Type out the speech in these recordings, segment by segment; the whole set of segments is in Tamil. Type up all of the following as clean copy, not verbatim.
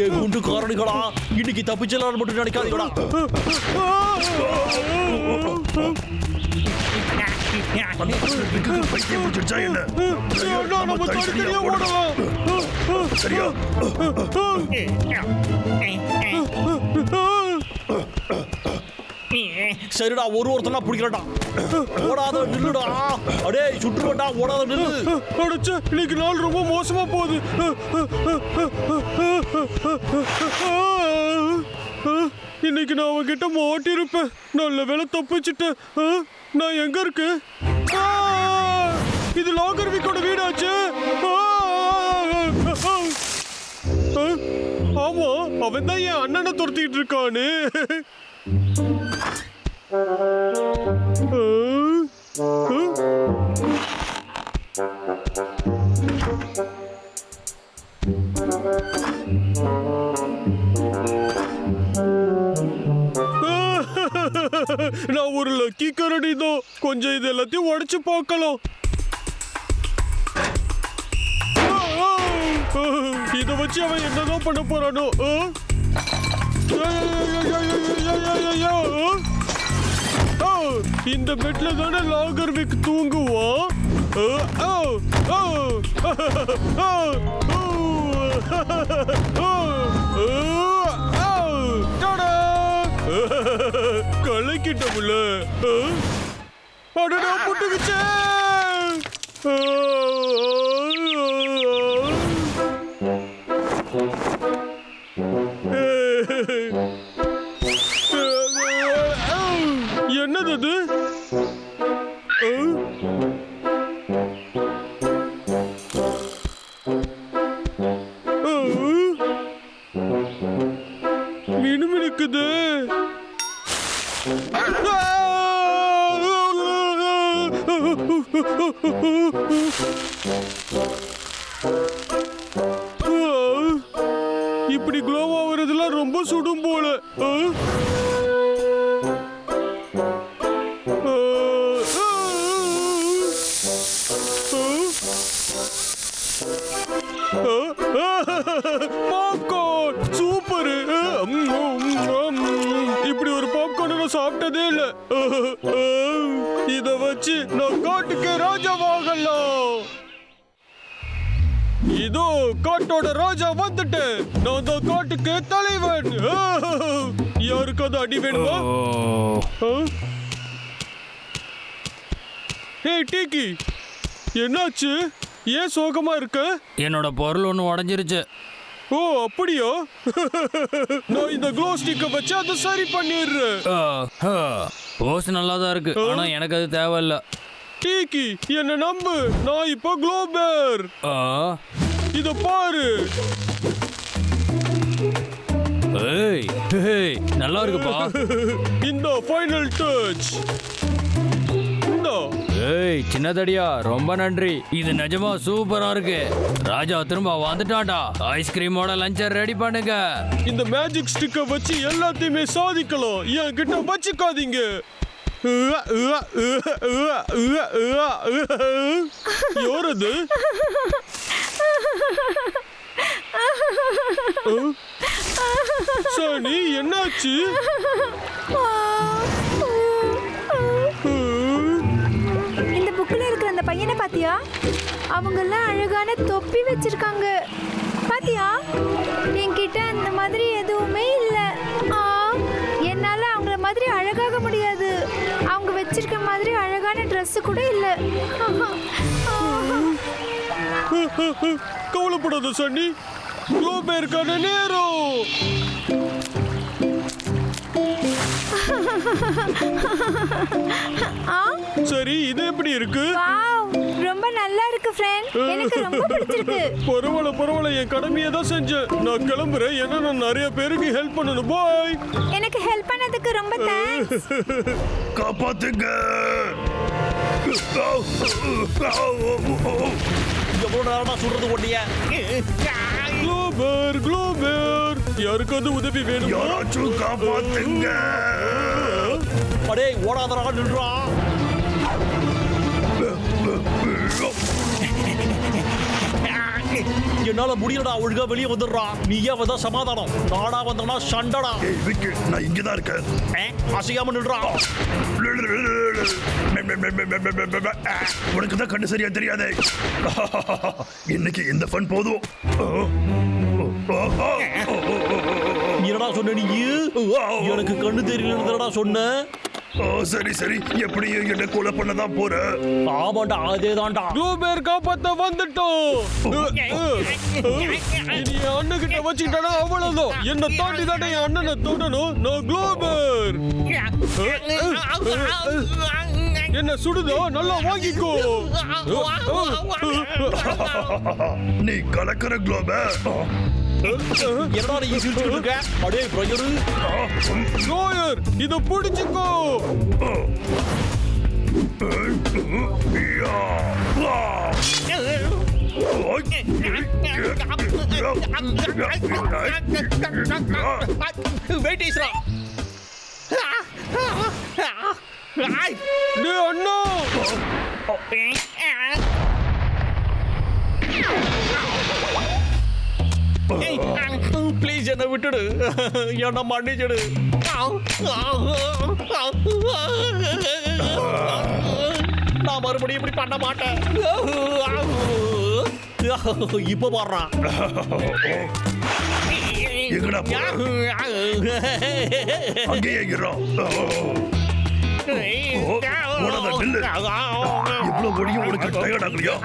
ஏ குண்டு காரணிகளா, இன்னைக்கு தப்பிச்சலாம் மட்டும் நினைக்காதீங்களா. சரியா? சரிடா, ஒருத்தனா பிடிக்கலடா. ஓடாத நில்லுடா. அடே சுட்டுடா, ஓடாத நில்லு. அடச்சே, இன்னைக்கு நாள் ரொம்ப மோசமா போகுது. இன்னைக்கு நான் அவன்கிட்ட மாட்டிருப்பேன். நல்ல வேலை தப்பிச்சுட்டேன். நான் எங்க இருக்கு? இது லாகர்விக்கோட வீடாச்சு. ஆமா, அவன் தான் என் அண்ணனை துரத்திட்டு இருக்கானு. நான் ஒரு லக்கி கரடி தான். கொஞ்சம் இது எல்லாத்தையும் உடைச்சு பார்க்கலாம். இதை வச்சு அவன் என்னதான் பண்ண போறானோ? இந்த பெட்ல தானே லாகர்விக் தூங்குவான். கலைக்கிட்டமுல்ல. அடடா, புட்டுக்குச்சே. என்னது அது? மினுமினுக்குது. இப்படி க்ளோவ் ஆகுறதுலாம் ரொம்ப சுடும் போல. Popcorn super. இப்படி ஒரு பாப்கார்ன் நான் சாப்பிட்டதே இல்ல. இத வச்சு நான் காட்டுக்கு ராஜாவாகலாம். இதோ காட்டோட ராஜா வந்துட்டு. நான் தான் காட்டுக்கு தலைவன். யாருக்காவது அடி வேணுமா? ஹே டீக்கி, என்னாச்சு? ஏன் சோகமா இருக்க? என்னோட பொருள் ஒன்று உடஞ்சிருச்சு. ஓ அப்படியா? நான் இந்த க்ளோ ஸ்டிக்கை வச்சு அதை சரி பண்ணிடுறேன். போஸ் நல்லா தான் இருக்கு, ஆனா எனக்கு அது தேவையில்ல. டீக்கி என்ன நம்பு, நான் இப்போ க்ளோபர். இத பாரு. ஏய், நல்லா இருக்குப்பா. இந்த ஃபைனல் டச். ஏய் சின்னதடியா, ரொம்ப நன்றி. இது நிஜமா சூப்பரா இருக்கு. ராஜா திரும்ப வந்துட்டாடா. ஐஸ்கிரீமோட லஞ்சை ரெடி பண்ணுங்க. இந்த மேஜிக் ஸ்டிக்கை வச்சு எல்லாத்தையுமே சாதிக்கலாம். என்கிட்ட வச்சுக்காதீங்க. யாரது? சனி, என்னாச்சு? இந்த புக்ல இருக்கிற அந்த பையனை பாத்தியா? அவங்க எல்லாம் அழகான தொப்பி வச்சிருக்காங்க. பாத்தியா? என்கிட்ட அந்த மாதிரி எதுவுமே இல்ல. என்னால அவங்கள மாதிரி அழகாக முடியாது. அவங்க வச்சிருக்க மாதிரி அழகான ட்ரெஸ் கூட இல்ல. கவலைப்படாத சன்னி, க்ளோபேருக்கான நேரம். சரி, இது எப்படி இருக்கு? ரொம்ப நல்லா இருக்கு ஃப்ரெண்ட். எனக்கு ரொம்ப பிடிச்சிருக்கு. பரவாயில்ல, என் கடமையை தான் செஞ்சேன். நான் கிளம்புறேன். ஏன்னா நான் நிறைய பேருக்கு ஹெல்ப் பண்ணணும். பாய். எனக்கு ஹெல்ப் பண்ணதுக்கு ரொம்ப தேங்க்ஸ். காப்பாத்துங்க. எவ்வளவு நேரமா சொல்றது ஒட்டிய? க்ளோபர், யாருக்காவது உதவி வேணும்? யாராச்சும் காப்பாத்துங்க. அடே ஓடாதடா, நில்றா. என்ன என்னால முடியலடா, ஒழுங்கா வெளியே வந்துடுறா. நீயே வந்தா சமாதானம், நானா வந்தனா சண்டடா. ஏய் விக்கி, நான் இங்கதான் இருக்கேன். அசையாம நின்றா. உனக்கு தான் கண்ணு சரியா தெரியாதே. இன்னைக்கு இந்த ஃபன் போதும். என்னடா சொன்ன நீ? எனக்கு கண்ணு தெரியலன்னு சொன்ன. சரி சரி, எப்படியும் என்ன கொலை பண்ணதான் போற. ஆமாண்டா, அதேதான்டா. க்ளோபேர் காப்பாத்த வந்துட்டோம். இனி என் அண்ணன் கிட்ட வச்சுக்கிட்டா அவ்வளவுதான். என்ன தாண்டி தானே என் அண்ணனை தொடணும். நான் க்ளோபேர். என்ன சுடுதோ, நல்லா வாங்கிக்கோ. நீ கலக்கிற குளோபர். என்னடா நீ சிரிச்சுட்டு இருக்க? அடே பிரயரு, க்ளோயர், இத பிடிச்சுக்கோ. டேய் அண்ணா, ப்ளீஸ் என்ன விட்டுடு, என்ன மன்னிச்சிடு. நான் மறுபடியும் இப்படி பண்ண மாட்டேன். இப்ப பாடுறான். எங்கடா அங்கேயே இருக்கிறோம். இவ்வளவு ஒடியும் உனக்கு டயர்ட் ஆகலையா?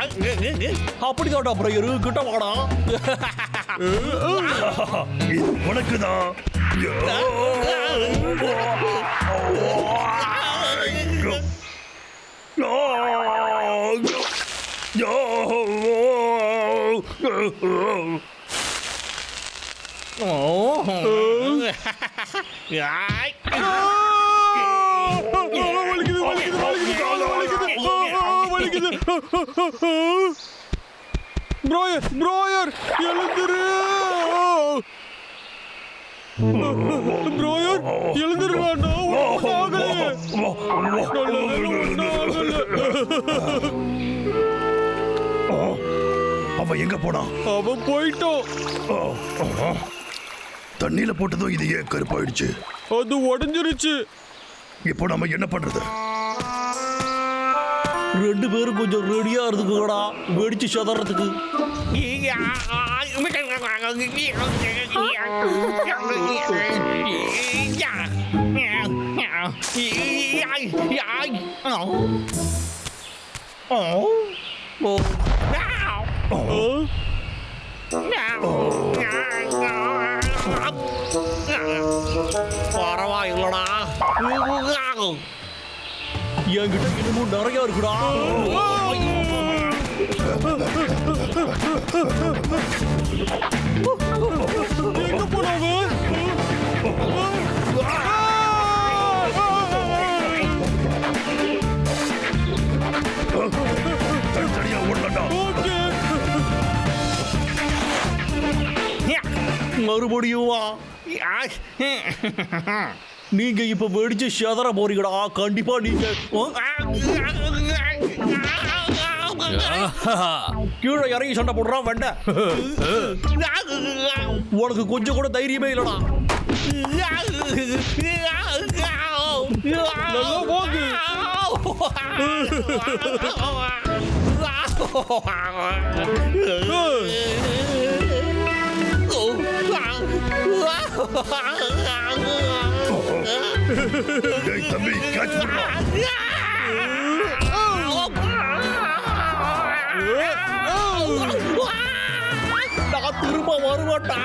அப்படிதான்டா பிரயரு, கிட்ட வாடா. உனக்குதான். ப்ரோயர் எழுந்துரு. ப்ரோயர் எழுந்துருடா. அவன் எங்க போனான்? அவன் போயிட்டோம். தண்ணியில போட்டதும் இது ஏன் கருப்பாயிடுச்சு? அது உடைஞ்சிருச்சு. இப்போ நம்ம என்ன பண்றது? ரெண்டு பேரும் கொஞ்சம் ரெடியா இருந்துக்கடா, வெடிச்சு சதறதுக்கு. பரவாயில்லடா, என்கிட்ட இன்னமும் நிறைய இருக்குடா. எங்க போனாங்க? தனியா ஓடலடா. மறுபடியும் வா. நீங்க இப்ப வெடிச்சு சதற போறீங்கடா. கண்டிப்பா நீங்க கீழே இறங்கி சண்டை போடுறான் வெண்ட. உனக்கு கொஞ்சம் கூட தைரியமே இல்லடா. நல்லா வாங்கு. டேய் தம்பி, கேட்ச் பண்ணு. நான் திரும்ப வருவேன்டா.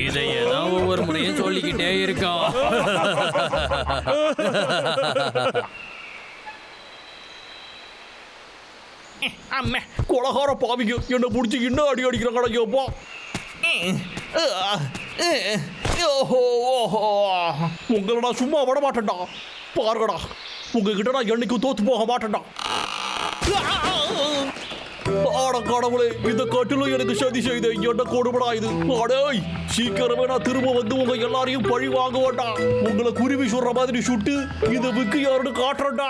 இதையதான் ஒவ்வொரு முறையும் சொல்லிக்கிட்டே இருக்கான். கொலகார பாவிங்க என்ன புடிச்சு இன்னும் அடி அடிக்கிறாங்கடா. எப்போ உங்களை நான் சும்மா விட மாட்டேன்டா. பாருங்கடா, உங்ககிட்ட நான் என்னைக்கும் தோத்து போக மாட்டேன்டா. ஆட கடவுளே, இந்த கட்டிலும் எனக்கு சதி செய்த என்ன கொடுமடா இது. அடே, சீக்கிரமே நான் திரும்ப வந்து உங்க எல்லாரையும் பழி வாங்க வேண்டாம். உங்களை குருவி சுடுற மாதிரி சுட்டு இந்த விக்கு யாருன்னு காட்டுறேன்டா.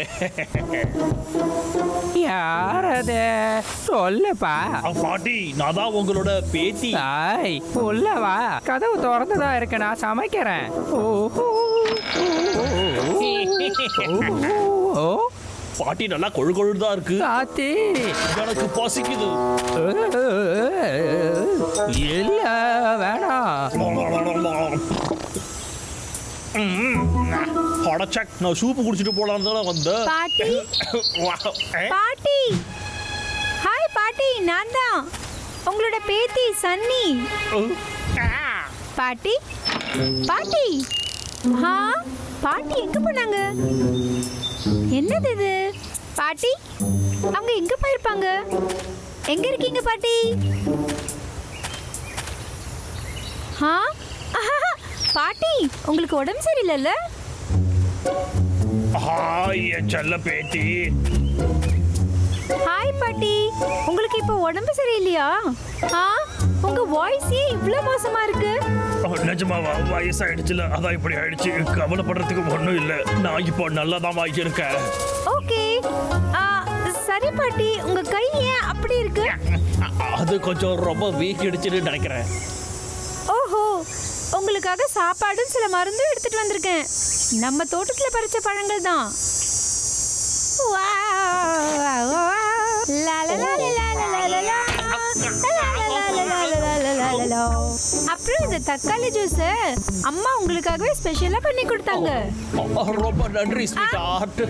யார் அது சொல்லுப்பா. பாட்டி நான் தான் உங்களோட பேத்தி. தாய் உள்ளவா, கதவு திறந்துதான் இருக்கு, நான் சமைக்கிறேன். ஓஹோ. ஓ பாட்டி நல்லா கொழு கொழுன்னு தான் இருக்கு. சாத்தி எனக்கு பசிக்குது. இல்ல வேணாம். அடச்சக், நான் சூப்பு குடிச்சிட்டு போலான்னு தானே வந்தேன். பாட்டி பாட்டி, ஹாய் பாட்டி, நான் தான் உங்களோட பேத்தி சன்னி. பாட்டி பாட்டி, ஹா பாட்டி எங்க போனாங்க? என்னது இது? பாட்டி அவங்க எங்க போயிருப்பாங்க? எங்க இருக்கீங்க பாட்டி? ஹா பாட்டி, உங்களுக்கு உடம்பு சரியில்லைல்ல? ஹாய் என் செல்ல பேத்தி. ஹாய் பாட்டி, உங்களுக்கு இப்போ உடம்பு சரியில்லையா? ஆ, உங்க வாய்ஸே இவ்ளோ மோசமா இருக்கு. நிஜமாவா? வயசாயிடுச்சுல, அதான் இப்படி ஆயிடுச்சு. கவலைப்படுறதுக்கு ஒன்றும் இல்லை, நான் இப்போ நல்லாதான் இருக்கேன். ஓகே, சரி பாட்டி, உங்க கை ஏன் அப்படி இருக்கு? அது கொஞ்சம் ரொம்ப வீக்கிடுச்சுன்னு நினைக்கிறேன். ஓஹோ, உங்களுக்காக சாப்பாடும் சில மருந்தும் எடுத்துட்டு வந்திருக்கேன். நம்ம தோட்டத்துல பறிச்ச பழங்கள் தான். அப்புறம் இந்த தக்காளி ஜூஸ் அம்மா உங்களுக்காகவே ஸ்பெஷலா பண்ணி கொடுத்தாங்க. ரொம்ப நன்றி ஸ்வீட் ஆர்ட்.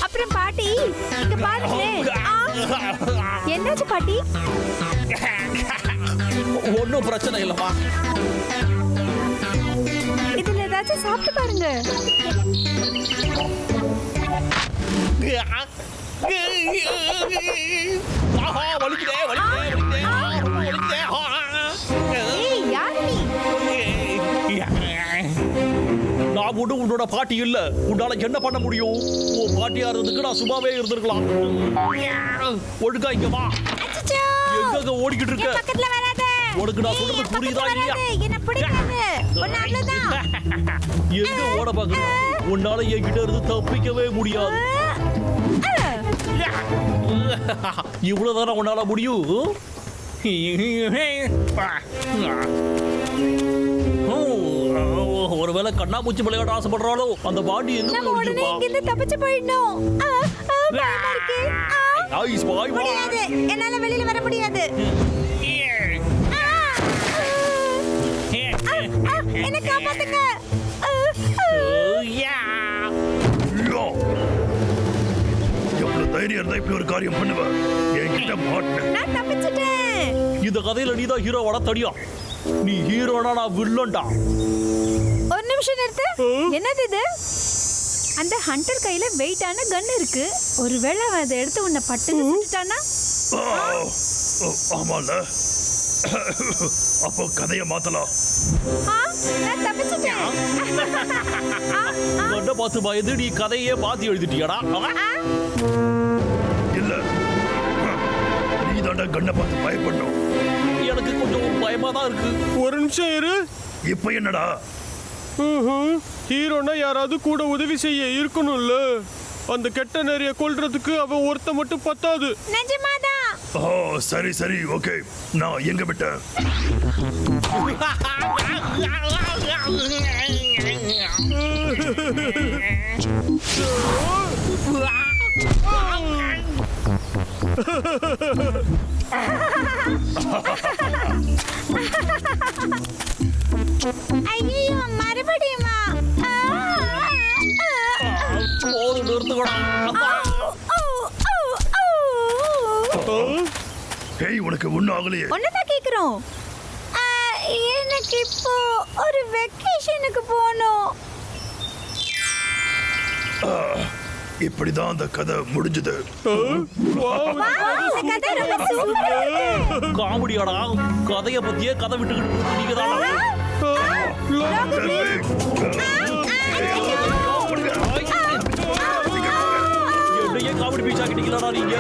அப்புறம் பாட்டி இங்க பாருங்களேன். என்னாச்சு பாட்டி? ஒன்றும் பிரச்சனை இல்லைம்மா. இதுல ஏதாச்சும் சாப்பிட்டு பாருங்க. ஏய், யாரு நீ? நான் ஒன்றும் உன்னோட பாட்டி இல்ல. உன்னால என்ன பண்ண முடியும்? உன் பாட்டியா இருந்ததுக்கு நான் சும்மாவே இருந்திருக்கலாம். ஒழுங்கா இங்க வா. அச்சச்சோ! எங்க ஓடிக்கிட்டு இருக்க? என் பக்கத்துல வராத. உனக்கு நான் சொல்றது ஏய், புரியுதா பக்கத்துல இல்லையா? வராத. என்ன பிடிக்காது. உன்னை அவ்வளவுதான். எங்க ஓட பாக்குற? உன்னால என்கிட்ட இருந்து தப்பிக்கவே முடியாது. இவ்வளவுதானே உன்னால முடியும்? ஒருவேளை கண்ணாமூச்சி விளையாட ஆசைப்படுறாளோ? அந்த பாண்டி எங்க நம்ம உடனே போயிருப்பா? இங்கிருந்து தப்பிச்சு போயிடணும். பயமா இருக்கு. ஐஸ் பாய் பாய். முடியாது, என்னால வெளியில வர முடியாது. என்ன காப்பாத்துங்க. ஐயோ! எவ்வளவு தைரியம் இருந்தா இப்படி ஒரு காரியம் பண்ணுவ? என்கிட்ட மாட்டேன். நான் தப்பிச்சிட்டேன். இந்த கதையில நீதான் ஹீரோவாட தடியா. நீ ஹீரோனா நான் வில்லன்டா. ஒரு நிமிஷம் நிறுத்து. என்னது இது? அந்த ஹண்டர் கையில வெயிட்டான கன் இருக்கு. ஒருவேளை அவன் அதை எடுத்து உன்னை பட்டுன்னு சுட்டுட்டானா? ஆமால, அப்போ கதையை மாத்தலாம். நான் தப்பிச்சிட்டேன். கண்ணை பார்த்து பயந்து நீ கதையே மாத்தி எழுதிட்டியாடா? இல்ல, நீ தாண்டா கண்ணை பார்த்து பயப்படணும். எனக்கு கொஞ்சம் பயமா தான் இருக்கு. ஒரு நிமிஷம் இரு. இப்ப என்னடா? ஹீரோனா யாராவது கூட உதவி செய்ய இருக்கணும்ல. அந்த கெட்ட நிறைய கொல்றதுக்கு அவன் ஒருத்த மட்டும் பத்தாது. நிஜமாதான். ஓ சரி சரி, ஓகே. நான் எங்க விட்டேன்? ஐயோ, மறுபடியுமா? போதும், நிறுத்துக்கடா. ஹேய், உனக்கு ஒன்றும் ஆகலையே? ஒன்னதான் கேக்குறோம். எனக்கு இப்போ ஒரு வெக்கேஷனுக்கு போகணும். இப்படிதான் அந்த கதை முடிஞ்சது. இந்த கதை ரொம்ப சூப்பரா இருக்கு. காமெடியாடா. கதைய பத்தியே கதை விட்டுக்கிட்டு நீங்க தான். என்னையே காமெடி பீச் ஆக்கிட்டீங்களா நீங்க?